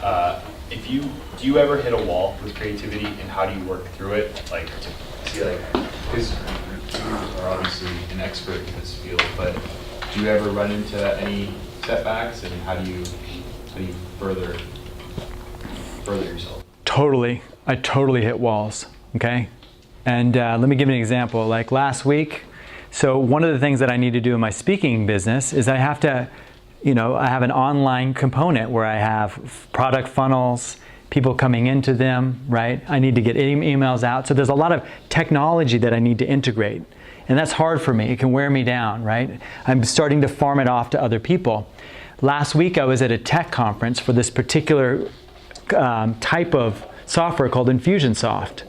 Do you ever hit a wall with creativity, and how do you work through it? Like, to see, like, because you are obviously an expert in this field, but do you ever run into any setbacks, and how do you further yourself? Totally. I totally hit walls, okay? And let me give you an example. Like last week, so one of the things that I need to do in my speaking business is I have to, I have an online component where I have product funnels, people coming into them, right? I need to get emails out. So there's a lot of technology that I need to integrate. And that's hard for me. It can wear me down, right? I'm starting to farm it off to other people. Last week I was at a tech conference for this particular type of software called Infusionsoft.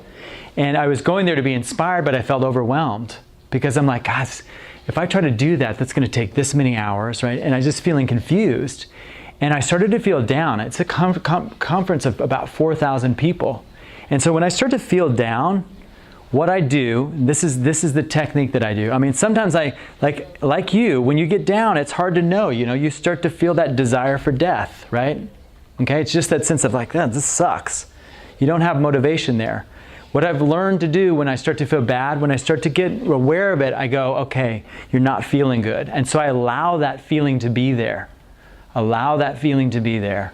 And I was going there to be inspired, but I felt overwhelmed because I'm like, gosh, if I try to do that, that's going to take this many hours, right? And I was just feeling confused. And I started to feel down. It's a conference of about 4,000 people. And so when I start to feel down, what I do, this is the technique that I do. I mean, sometimes like you, when you get down, it's hard to know, you start to feel that desire for death, right? Okay, it's just that sense of like, this sucks. You don't have motivation there. What I've learned to do when I start to feel bad, when I start to get aware of it, I go, okay, you're not feeling good. And so I allow that feeling to be there. Allow that feeling to be there,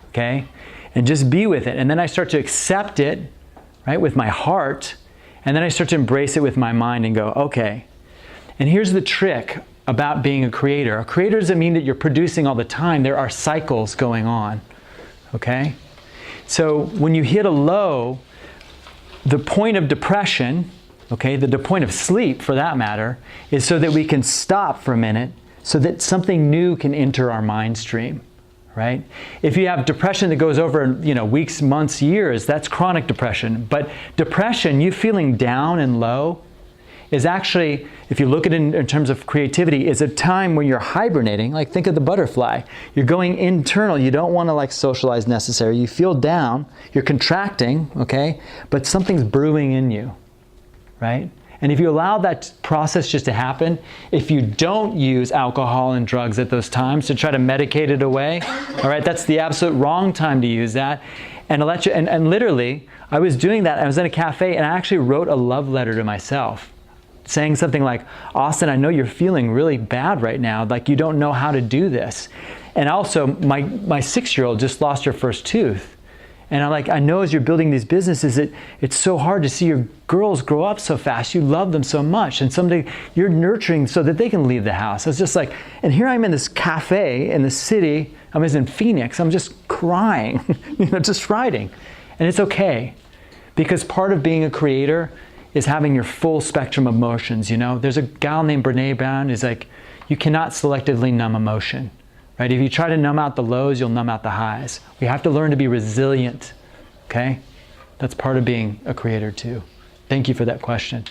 okay? And just be with it. And then I start to accept it, right, with my heart. And then I start to embrace it with my mind and go, okay. And here's the trick about being a creator. A creator doesn't mean that you're producing all the time. There are cycles going on, okay? So when you hit a low, the point of depression, okay, the point of sleep for that matter, is so that we can stop for a minute so that something new can enter our mind stream, right? If you have depression that goes over, weeks, months, years, that's chronic depression. But depression, you feeling down and low, is actually, if you look at it in terms of creativity, is a time when you're hibernating. Like think of the butterfly. You're going internal. You don't want to socialize necessarily. You feel down. You're contracting, okay? But something's brewing in you, right? And if you allow that process just to happen, if you don't use alcohol and drugs at those times to try to medicate it away, all right, that's the absolute wrong time to use that. And literally, I was doing that. I was in a cafe and I actually wrote a love letter to myself, saying something like, Austin, I know you're feeling really bad right now. Like you don't know how to do this. And also, my 6-year-old just lost her first tooth. And I know as you're building these businesses, it's so hard to see your girls grow up so fast. You love them so much. And someday you're nurturing so that they can leave the house. It's just like, and here I'm in this cafe in the city. I was in Phoenix. I'm just crying, just writing. And it's okay. Because part of being a creator is having your full spectrum of emotions. There's a gal named Brene Brown who's like, you cannot selectively numb emotion. Right? If you try to numb out the lows, you'll numb out the highs. We have to learn to be resilient, okay? That's part of being a creator too. Thank you for that question.